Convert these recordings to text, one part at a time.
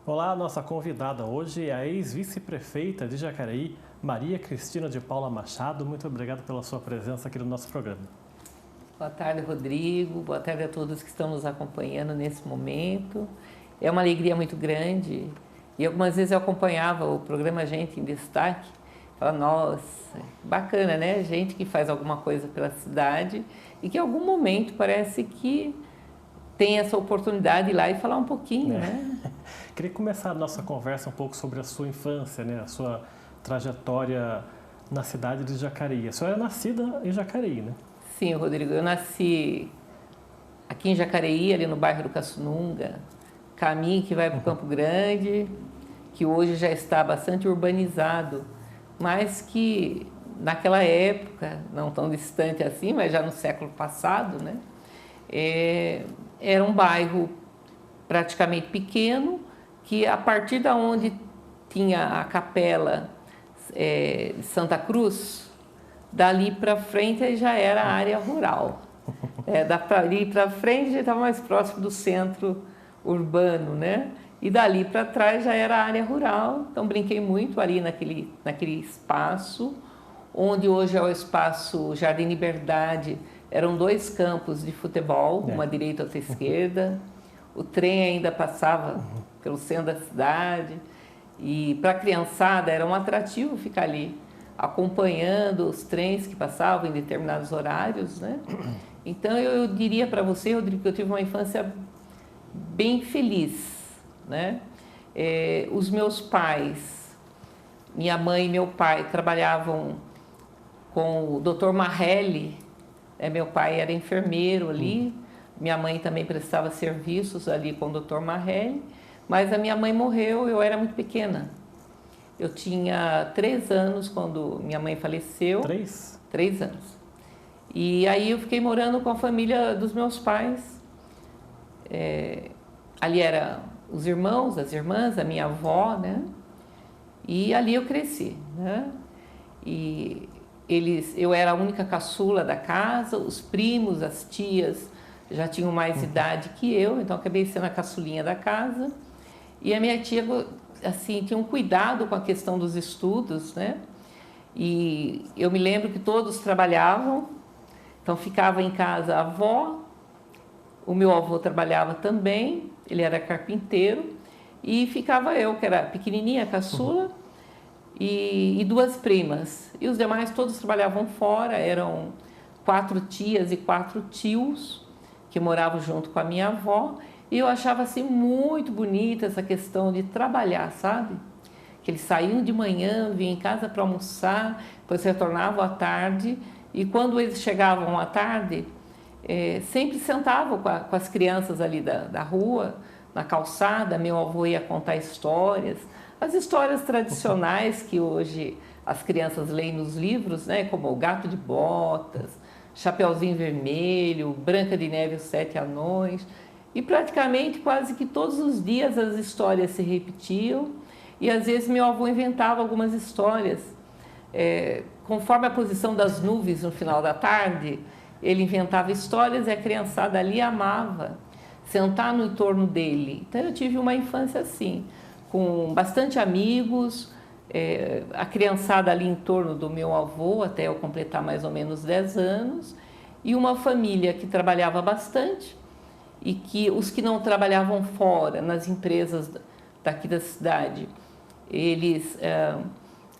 Olá, nossa convidada hoje é a ex-vice-prefeita de Jacareí, Maria Cristina de Paula Machado. Muito obrigado pela sua presença aqui no nosso programa. Boa tarde, Rodrigo. Boa tarde a todos que estão nos acompanhando nesse momento. É uma alegria muito grande. E algumas vezes eu acompanhava o programa Gente em Destaque. Falava, nossa, bacana, né? Gente que faz alguma coisa pela cidade e que em algum momento parece que tem essa oportunidade de ir lá e falar um pouquinho, né? Queria começar a nossa conversa um pouco sobre a sua infância, né? A sua trajetória na cidade de Jacareí. A senhora é nascida em Jacareí, né? Sim, Rodrigo, eu nasci aqui em Jacareí, ali no bairro do Caçununga, caminho que vai para o Campo Grande, que hoje já está bastante urbanizado, mas que naquela época, não tão distante assim, mas já no século passado, né? Era um bairro praticamente pequeno, que a partir da onde tinha a capela de Santa Cruz, dali para frente já era área rural. Dali para frente já estava mais próximo do centro urbano, né? E dali para trás já era área rural. Então brinquei muito ali naquele espaço, onde hoje é o espaço Jardim Liberdade. Eram 2 campos de futebol, uma à direita e outra à esquerda. O trem ainda passava pelo centro da cidade. E para a criançada era um atrativo ficar ali, acompanhando os trens que passavam em determinados horários, né? Então eu diria para você, Rodrigo, que eu tive uma infância bem feliz, né? Os meus pais, minha mãe e meu pai trabalhavam com o Dr. Marrelli. Meu pai era enfermeiro ali, minha mãe também prestava serviços ali com o Dr. Marrelli, mas a minha mãe morreu, eu era muito pequena. Eu tinha 3 anos quando minha mãe faleceu. 3? 3 anos. E aí eu fiquei morando com a família dos meus pais. Ali eram os irmãos, as irmãs, a minha avó, né? E ali eu cresci, né? Eu era a única caçula da casa, os primos, as tias já tinham mais idade que eu, então acabei sendo a caçulinha da casa. E a minha tia, assim, tinha um cuidado com a questão dos estudos, né? E eu me lembro que todos trabalhavam, então ficava em casa a avó, o meu avô trabalhava também, ele era carpinteiro, e ficava eu, que era pequenininha, caçula, e 2 primas. E os demais todos trabalhavam fora, eram 4 tias e 4 tios que moravam junto com a minha avó. E eu achava assim muito bonita essa questão de trabalhar, sabe? Que eles saíam de manhã, vinham em casa para almoçar, depois retornavam à tarde. E quando eles chegavam à tarde, sempre sentavam com as crianças ali da rua, na calçada. Meu avô ia contar histórias. As histórias tradicionais que hoje as crianças leem nos livros, né, como O Gato de Botas, Chapeuzinho Vermelho, Branca de Neve e os 7 Anões. E praticamente quase que todos os dias as histórias se repetiam e às vezes meu avô inventava algumas histórias. Conforme a posição das nuvens no final da tarde, ele inventava histórias e a criançada ali amava sentar no entorno dele. Então eu tive uma infância assim, com bastante amigos, a criançada ali em torno do meu avô, até eu completar mais ou menos 10 anos, e uma família que trabalhava bastante, e que os que não trabalhavam fora, nas empresas daqui da cidade, eles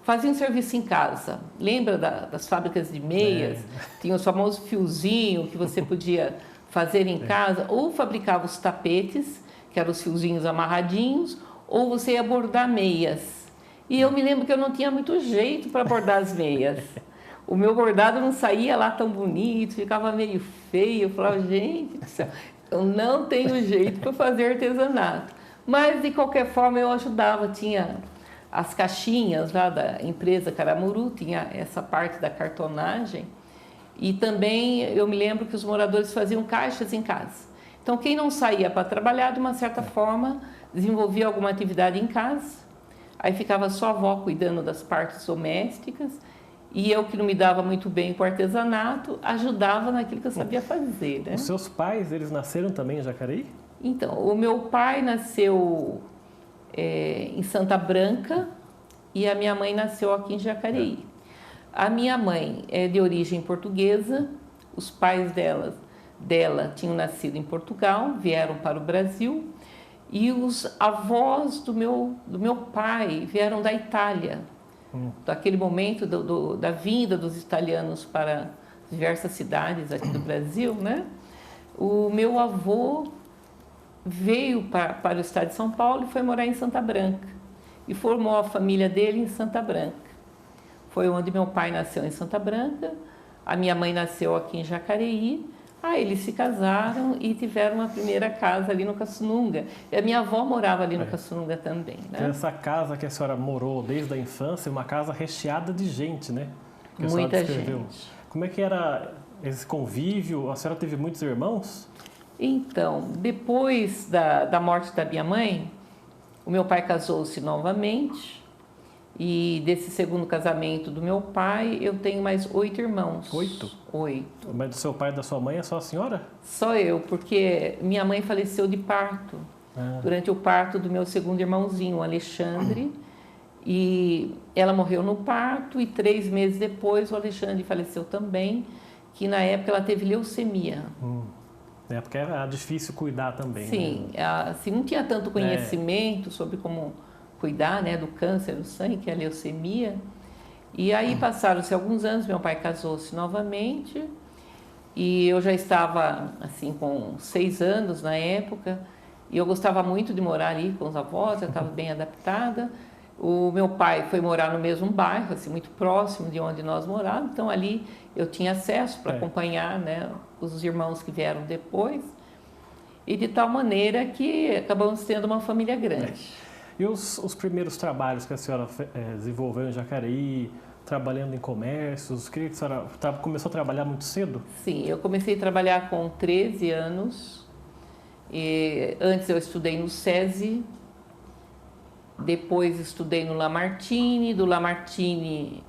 faziam serviço em casa. Lembra das fábricas de meias? Tinha o famoso fiozinho que você podia fazer em casa, ou fabricava os tapetes, que eram os fiozinhos amarradinhos, ou você ia bordar meias. E eu me lembro que eu não tinha muito jeito para bordar as meias. O meu bordado não saía lá tão bonito, ficava meio feio. Eu falava, gente do céu, eu não tenho jeito para fazer artesanato. Mas, de qualquer forma, eu ajudava. Tinha as caixinhas lá da empresa Caramuru, tinha essa parte da cartonagem. E também eu me lembro que os moradores faziam caixas em casa. Então, quem não saía para trabalhar, de uma certa forma, desenvolvia alguma atividade em casa. Aí ficava só a avó cuidando das partes domésticas. E eu, que não me dava muito bem com o artesanato, ajudava naquilo que eu sabia fazer, né? Os seus pais, eles nasceram também em Jacareí? Então, o meu pai nasceu em Santa Branca e a minha mãe nasceu aqui em Jacareí. A minha mãe é de origem portuguesa, os pais dela tinham nascido em Portugal, vieram para o Brasil, e os avós do meu pai vieram da Itália. Daquele momento da vinda dos italianos para diversas cidades aqui do Brasil, né? O meu avô veio para o estado de São Paulo e foi morar em Santa Branca e formou a família dele em Santa Branca. Foi onde meu pai nasceu, em Santa Branca, a minha mãe nasceu aqui em Jacareí. Aí eles se casaram e tiveram uma primeira casa ali no Caçununga. E a minha avó morava ali no Caçununga também, né? Essa casa que a senhora morou desde a infância, uma casa recheada de gente, né? Que a Muita descreveu. gente. Como é que era esse convívio? A senhora teve muitos irmãos? Então, depois da morte da minha mãe, o meu pai casou-se novamente. E desse segundo casamento do meu pai, eu tenho mais 8 irmãos. 8? 8. Mas do seu pai e da sua mãe é só a senhora? Só eu, porque minha mãe faleceu de parto. Durante o parto do meu segundo irmãozinho, o Alexandre. E ela morreu no parto e 3 meses depois o Alexandre faleceu também, que na época ela teve leucemia. É porque era difícil cuidar também. Sim, né? assim, não tinha tanto conhecimento sobre como cuidar, né, do câncer do sangue, que é a leucemia. E aí passaram-se alguns anos, meu pai casou-se novamente e eu já estava assim com 6 anos na época e eu gostava muito de morar ali com os avós, eu estava bem adaptada. O meu pai foi morar no mesmo bairro, assim, muito próximo de onde nós morávamos, então ali eu tinha acesso para acompanhar, né, os irmãos que vieram depois, e de tal maneira que acabamos tendo uma família grande. E os primeiros trabalhos que a senhora desenvolveu em Jacareí, trabalhando em comércios, que a senhora começou a trabalhar muito cedo? Sim, eu comecei a trabalhar com 13 anos. E antes eu estudei no SESI, depois estudei no Lamartine, do Lamartine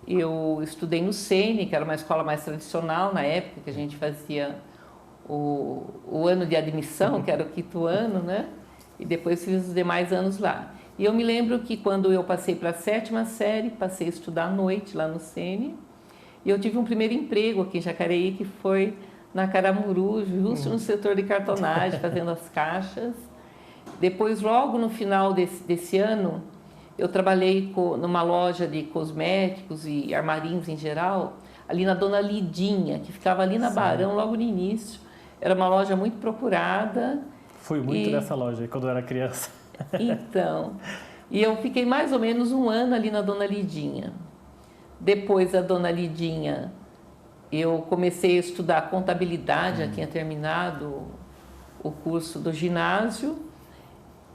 eu estudei no SENE, que era uma escola mais tradicional na época, que a gente fazia o ano de admissão, que era o 5º ano, né? E depois fiz os demais anos lá. E eu me lembro que quando eu passei para a 7ª série, passei a estudar à noite lá no SENE, e eu tive um primeiro emprego aqui em Jacareí, que foi na Caramuru, justo no setor de cartonagem, fazendo as caixas. Depois, logo no final desse ano, eu trabalhei numa loja de cosméticos e armarinhos em geral, ali na Dona Lidinha, que ficava ali na Barão, logo no início. Era uma loja muito procurada. Fui muito nessa loja quando eu era criança. Então, e eu fiquei mais ou menos 1 ano ali na Dona Lidinha. Depois da Dona Lidinha, eu comecei a estudar contabilidade, já tinha terminado o curso do ginásio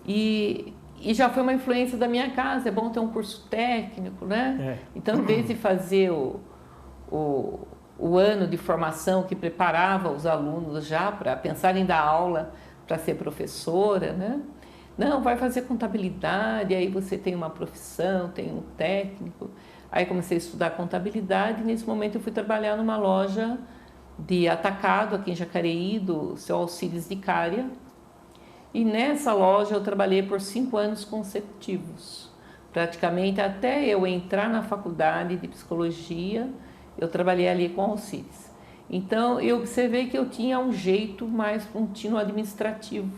e já foi uma influência da minha casa, é bom ter um curso técnico, né? Então, em vez de fazer o ano de formação que preparava os alunos já para pensarem em dar aula, para ser professora, né? Não, vai fazer contabilidade, aí você tem uma profissão, tem um técnico. Aí comecei a estudar contabilidade e nesse momento eu fui trabalhar numa loja de atacado aqui em Jacareí, do seu Alcides de Cária. E nessa loja eu trabalhei por 5 anos consecutivos. Praticamente até eu entrar na faculdade de psicologia, eu trabalhei ali com Alcides. Então, eu observei que eu tinha um jeito mais contínuo administrativo,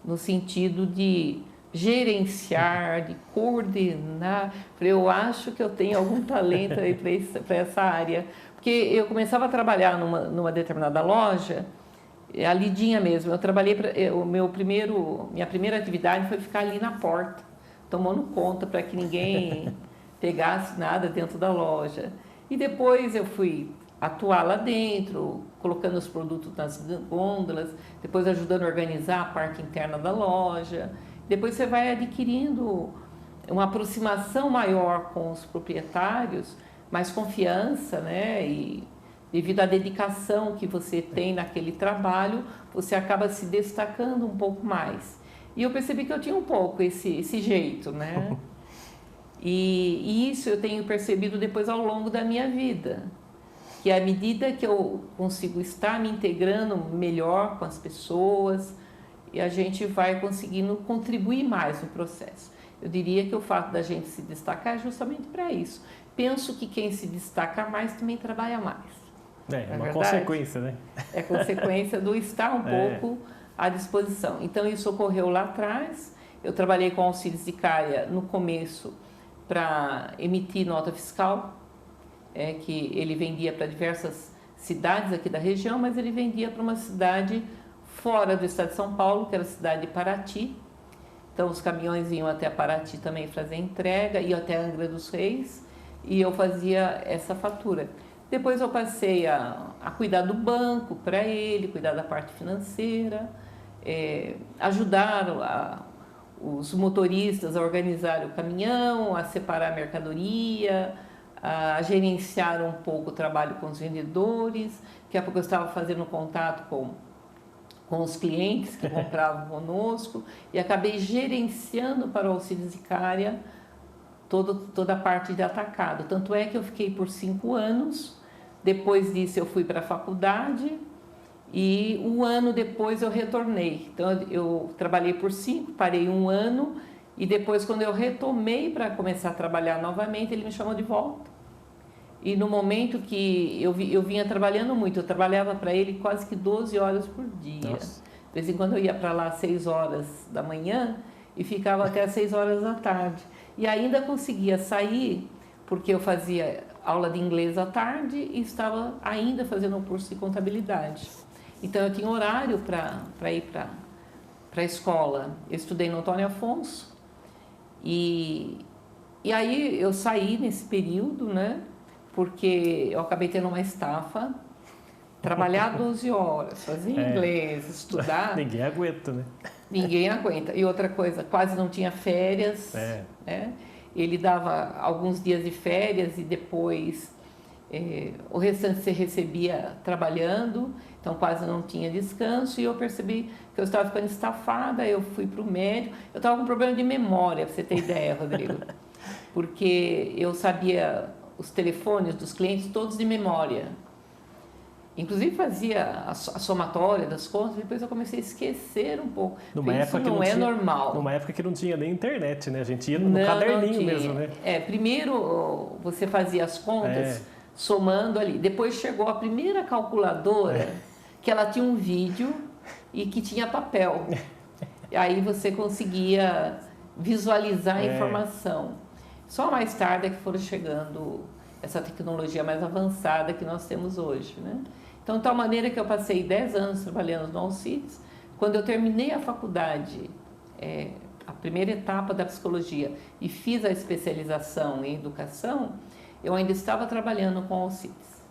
no sentido de gerenciar, de coordenar. Eu acho que eu tenho algum talento aí para essa área. Porque eu começava a trabalhar numa determinada loja, a Lidinha mesmo, eu trabalhei, minha primeira atividade foi ficar ali na porta, tomando conta para que ninguém pegasse nada dentro da loja. E depois eu fui atuar lá dentro, colocando os produtos nas gôndolas, depois ajudando a organizar a parte interna da loja. Depois você vai adquirindo uma aproximação maior com os proprietários, mais confiança, né? E devido à dedicação que você tem naquele trabalho, você acaba se destacando um pouco mais. E eu percebi que eu tinha um pouco esse jeito, né? E isso eu tenho percebido depois ao longo da minha vida, que à medida que eu consigo estar me integrando melhor com as pessoas, e a gente vai conseguindo contribuir mais no processo. Eu diria que o fato da gente se destacar é justamente para isso. Penso que quem se destaca mais também trabalha mais. É uma consequência, né? É consequência do estar um pouco à disposição. Então, isso ocorreu lá atrás. Eu trabalhei com auxílio sicária no começo para emitir nota fiscal, que ele vendia para diversas cidades aqui da região, mas ele vendia para uma cidade fora do estado de São Paulo, que era a cidade de Paraty. Então, os caminhões iam até Paraty também fazer entrega, iam até Angra dos Reis, e eu fazia essa fatura. Depois eu passei a cuidar do banco para ele, cuidar da parte financeira, ajudar os motoristas a organizar o caminhão, a separar a mercadoria, a gerenciar um pouco o trabalho com os vendedores. Daqui a pouco eu estava fazendo contato com os clientes que compravam conosco e acabei gerenciando para o auxílio sicária toda a parte de atacado. Tanto é que eu fiquei por 5 anos, depois disso eu fui para a faculdade e um ano depois eu retornei. Então eu trabalhei por 5, parei 1 ano e depois quando eu retomei para começar a trabalhar novamente, ele me chamou de volta. E no momento que eu vinha trabalhando muito, eu trabalhava para ele quase que 12 horas por dia. Nossa. De vez em quando eu ia para lá às 6 horas da manhã e ficava até às 6 horas da tarde. E ainda conseguia sair, porque eu fazia aula de inglês à tarde e estava ainda fazendo um curso de contabilidade. Então eu tinha horário para ir para a escola. Eu estudei no Antônio Afonso e aí eu saí nesse período, né? Porque eu acabei tendo uma estafa, trabalhar 12 horas, fazer inglês, estudar. Ninguém aguenta, né? Ninguém aguenta. E outra coisa, quase não tinha férias. Né? Ele dava alguns dias de férias e depois o restante você recebia trabalhando, então quase não tinha descanso. E eu percebi que eu estava ficando estafada, eu fui para o médico. Eu estava com problema de memória, para você ter ideia, Rodrigo. Porque eu sabia os telefones dos clientes todos de memória. Inclusive fazia a somatória das contas, depois eu comecei a esquecer um pouco. Isso não é normal. Numa época que não tinha nem internet, né? A gente ia no caderninho mesmo, né? Primeiro você fazia as contas somando ali. Depois chegou a primeira calculadora, que ela tinha um vídeo e que tinha papel. E aí você conseguia visualizar a informação. Só mais tarde é que foram chegando essa tecnologia mais avançada que nós temos hoje, né? Então, de tal maneira que eu passei 10 anos trabalhando no Alcides. Quando eu terminei a faculdade, a primeira etapa da psicologia, e fiz a especialização em educação, eu ainda estava trabalhando com Alcides.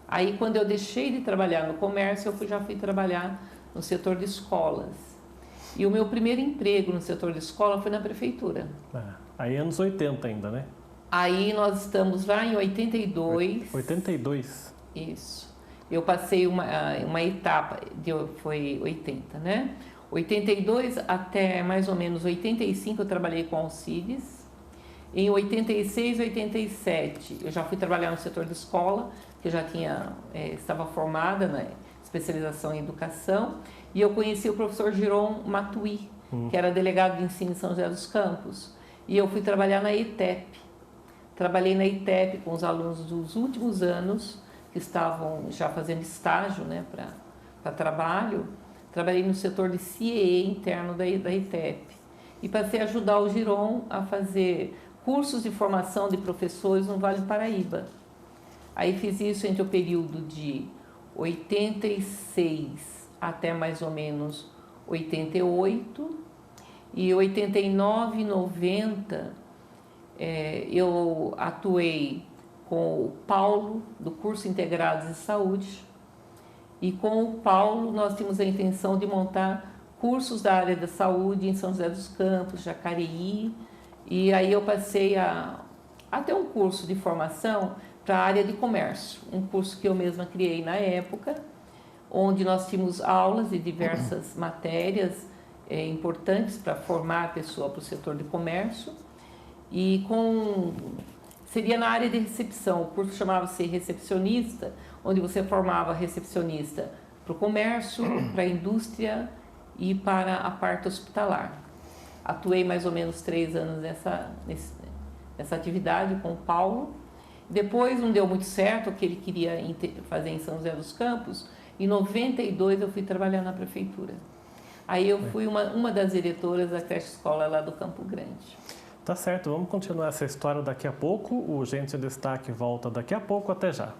Aí, quando eu deixei de trabalhar no comércio, eu já fui trabalhar no setor de escolas. E o meu primeiro emprego no setor de escola foi na prefeitura. Aí anos 80 ainda, né? Aí nós estamos lá em 82. 82? Isso. Eu passei uma etapa, foi 80, né? 82 até mais ou menos 85 eu trabalhei com Alcides. Em 86, 87 eu já fui trabalhar no setor de escola, que eu já estava formada na especialização em educação. E eu conheci o professor Giron Matui, que era delegado de ensino em São José dos Campos. E eu fui trabalhar na ETEP. Trabalhei na ETEP com os alunos dos últimos anos, que estavam já fazendo estágio, né, para trabalho. Trabalhei no setor de CIE interno da ETEP. E passei a ajudar o Giron a fazer cursos de formação de professores no Vale do Paraíba. Aí fiz isso entre o período de 86 até mais ou menos 88. E 89, 90, eu atuei com o Paulo, do curso Integrados de Saúde. E com o Paulo nós tínhamos a intenção de montar cursos da área da saúde em São José dos Campos, Jacareí. E aí eu passei a ter um curso de formação para a área de comércio, um curso que eu mesma criei na época, onde nós tínhamos aulas de diversas matérias importantes para formar a pessoa para o setor de comércio, e seria na área de recepção. O curso chamava-se recepcionista, onde você formava recepcionista para o comércio, para a indústria e para a parte hospitalar. Atuei mais ou menos 3 anos nessa atividade com o Paulo. Depois não deu muito certo o que ele queria fazer em São José dos Campos. Em 92 eu fui trabalhar na prefeitura. Aí eu fui uma das diretoras da creche escola lá do Campo Grande. Tá certo, vamos continuar essa história daqui a pouco. O Gente em Destaque volta daqui a pouco, até já.